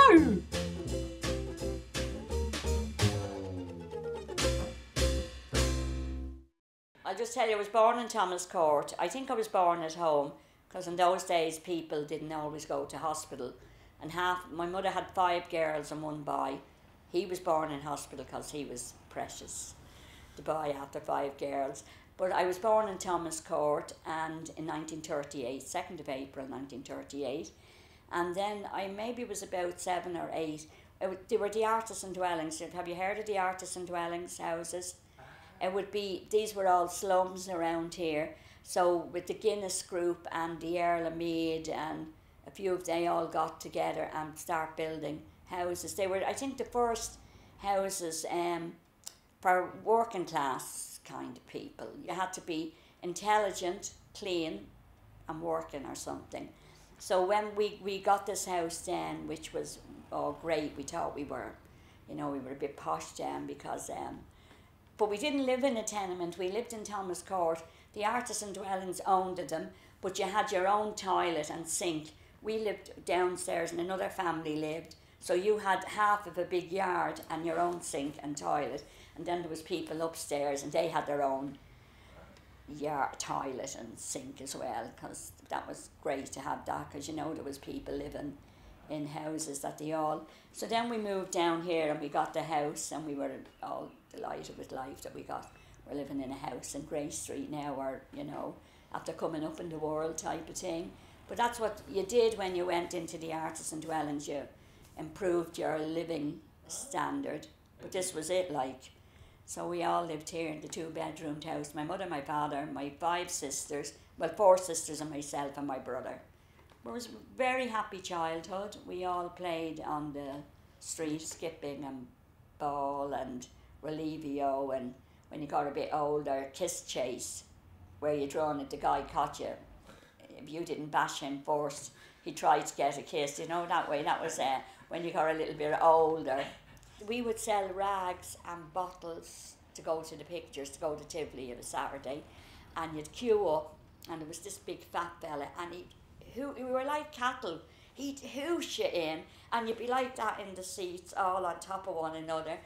No! I'll just tell you, I was born in Thomas Court. I think I was born at home, because in those days people didn't always go to hospital. And my mother had 5 girls and 1 boy. He was born in hospital because he was precious, the boy after 5 girls. But I was born in Thomas Court and in 1938, 2nd of April 1938. And then I maybe was about 7 or 8. They were the artisan dwellings. Have you heard of the artisan dwellings houses? These were all slums around here. So with the Guinness Group and the Earl of Mead and a few of they all got together and start building houses. They were, I think, the first houses for working class kind of people. You had to be intelligent, clean and working or something. So when we got this house then, which was great, we thought we were a bit posh then because but we didn't live in a tenement. We lived in Thomas Court. The artisan dwellings owned them, but you had your own toilet and sink. We lived downstairs and another family lived. So you had half of a big yard and your own sink and toilet. And then there was people upstairs and they had their own yard, toilet and sink as well, because that was great to have that, because there was people living in houses that they all... So then we moved down here and we got the house and we were all delighted with life that we're living in a house in Grey Street now, or, after coming up in the world type of thing. But that's what you did when you went into the artisan dwellings, you improved your living standard. But this was it, like. So we all lived here in the 2-bedroomed house. My mother, my father, my 5 sisters, 4 sisters and myself and my brother. It was a very happy childhood. We all played on the street, skipping and ball and relivio, and when you got a bit older, kiss chase, where you drawn it, the guy caught you. If you didn't bash him first, he tried to get a kiss, that way. That was when you got a little bit older. We would sell rags and bottles to go to the pictures, to go to Tivoli on a Saturday, and you'd queue up, and there was this big fat fella, and we were like cattle. He'd hoosh you in, and you'd be like that in the seats, all on top of one another.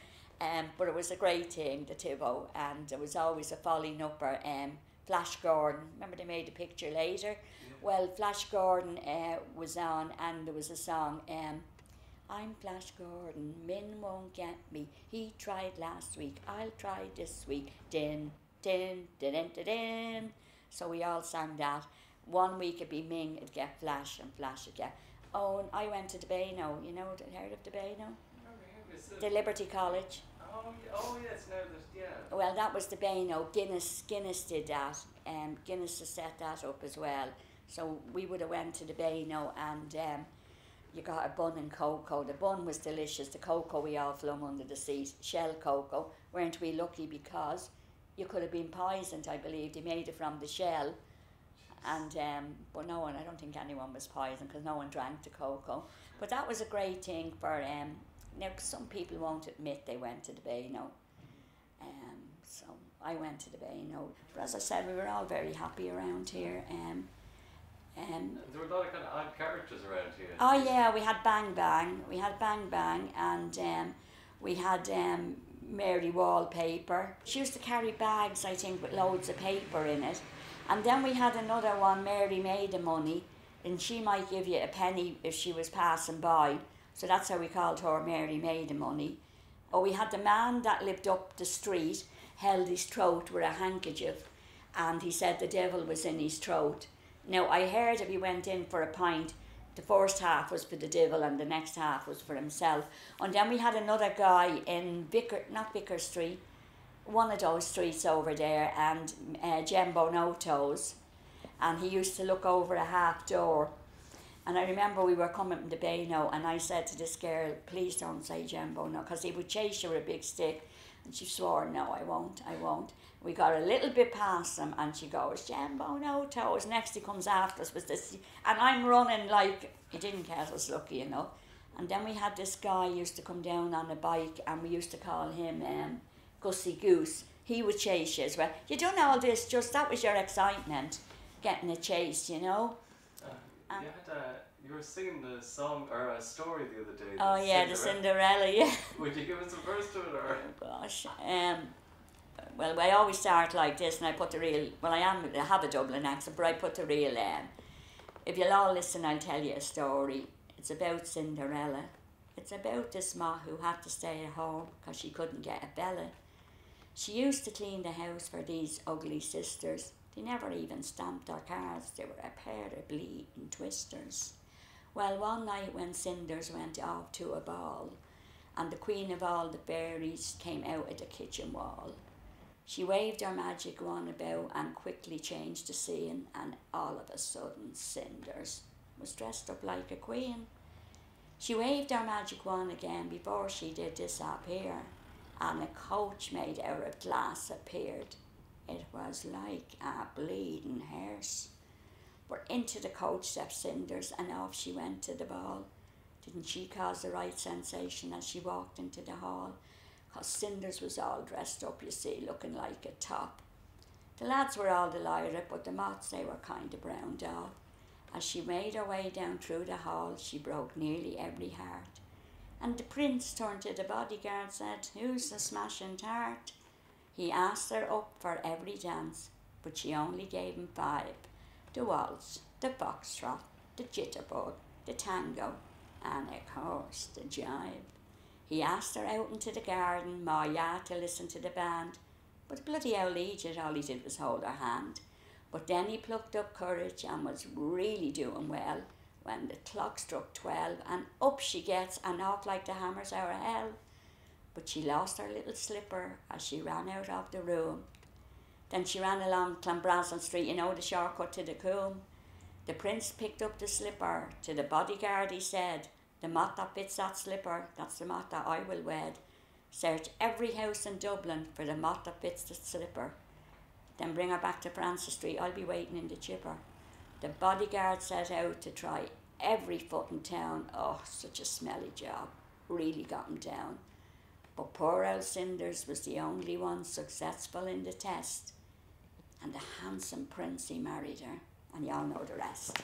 But it was a great thing, the Tivo, and there was always a following upper. Flash Gordon, remember they made a picture later? Yeah. Well, Flash Gordon was on, and there was a song, I'm Flash Gordon, Min won't get me, he tried last week, I'll try this week, din, din, din, din, din, din. So we all sang that. 1 week it'd be Ming, it'd get Flash, and Flash would get... Oh, and I went to the Beano, heard of the Beano? The Liberty College. Oh yes, no, yeah. Well, that was the Beano. Guinness did that. Guinness has set that up as well. So we would have went to the Beano and you got a bun and cocoa. The bun was delicious. The cocoa we all flung under the seat. Shell cocoa. Weren't we lucky, because you could have been poisoned, I believe. They made it from the shell. And but no one, I don't think anyone was poisoned, because no one drank the cocoa. But that was a great thing for... Now, some people won't admit they went to the Beano. So I went to the Beano. But as I said, we were all very happy around here. There were a lot of kind of odd characters around here. Oh yeah, we had Bang Bang. We had Bang Bang, and we had Mary Wallpaper. She used to carry bags, I think, with loads of paper in it. And then we had another one, Mary Made of Money, and she might give you a penny if she was passing by. So that's how we called her, Mary Made of Money. Or we had the man that lived up the street, held his throat with a handkerchief, and he said the devil was in his throat. Now, I heard if he went in for a pint, the first half was for the devil and the next half was for himself. And then we had another guy in not Vicar Street, one of those streets over there, and Jembo No Toes, and he used to look over a half door. And I remember we were coming from the Beano, and I said to this girl, please don't say Jembo No, because he would chase you with a big stick. And she swore, no, I won't. We got a little bit past him, and she goes, Jembo No Toes. Next he comes after us was this, and I'm running like, he didn't get us, lucky enough. And then we had this guy used to come down on a bike, and we used to call him Gussie Goose. He would chase you as well. You done all this, just that was your excitement, getting a chase, You You were singing a song or a story the other day. Oh yeah, the Cinderella, yeah. Would you give us a verse to it or? Oh gosh. Well, I always start like this, and I put the real. Well, I have a Dublin accent, but I put the real. If you'll all listen, I'll tell you a story. It's about Cinderella. It's about this moth who had to stay at home because she couldn't get a Bella. She used to clean the house for these ugly sisters. They never even stamped their cars. They were a pair of bleeding twisters. Well, one night when Cinders went off to a ball, and the queen of all the fairies came out of the kitchen wall, she waved her magic wand about and quickly changed the scene, and all of a sudden Cinders was dressed up like a queen. She waved her magic wand again before she did disappear, and a coach made out of glass appeared. It was like a bleeding hearse. But into the coach stepped Cinders, and off she went to the ball. Didn't she cause the right sensation as she walked into the hall? 'Cause Cinders was all dressed up, you see, looking like a top. The lads were all delighted, but the moths, they were kind of browned off. As she made her way down through the hall, she broke nearly every heart. And the prince turned to the bodyguard, said, "Who's the smashing tart?" He asked her up for every dance, but she only gave him 5. The waltz, the foxtrot, the jitterbug, the tango, and of course the jive. He asked her out into the garden, Maya, to listen to the band, but bloody old Egypt, all he did was hold her hand. But then he plucked up courage and was really doing well when the clock struck 12, and up she gets and off like the hammers out of hell. But she lost her little slipper as she ran out of the room. Then she ran along Clonbrassil Street, you know, the shortcut to the Coombe. The prince picked up the slipper. To the bodyguard he said, "The moth that fits that slipper, that's the moth that I will wed. Search every house in Dublin for the moth that fits the slipper. Then bring her back to Francis Street, I'll be waiting in the chipper." The bodyguard set out to try every foot in town. Oh, such a smelly job. Really got him down. But poor old Cinders was the only one successful in the test. And the handsome prince, he married her. And y'all know the rest.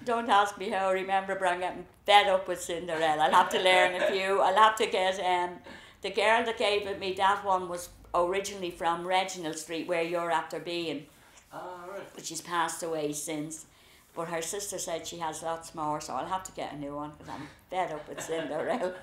Don't ask me how I remember, but I'm getting fed up with Cinderella. I'll have to learn a few. I'll have to get... the girl that gave it me, that one was originally from Reginald Street, where you're after being. Right. But she's passed away since. But her sister said she has lots more, so I'll have to get a new one because I'm fed up with Cinderella.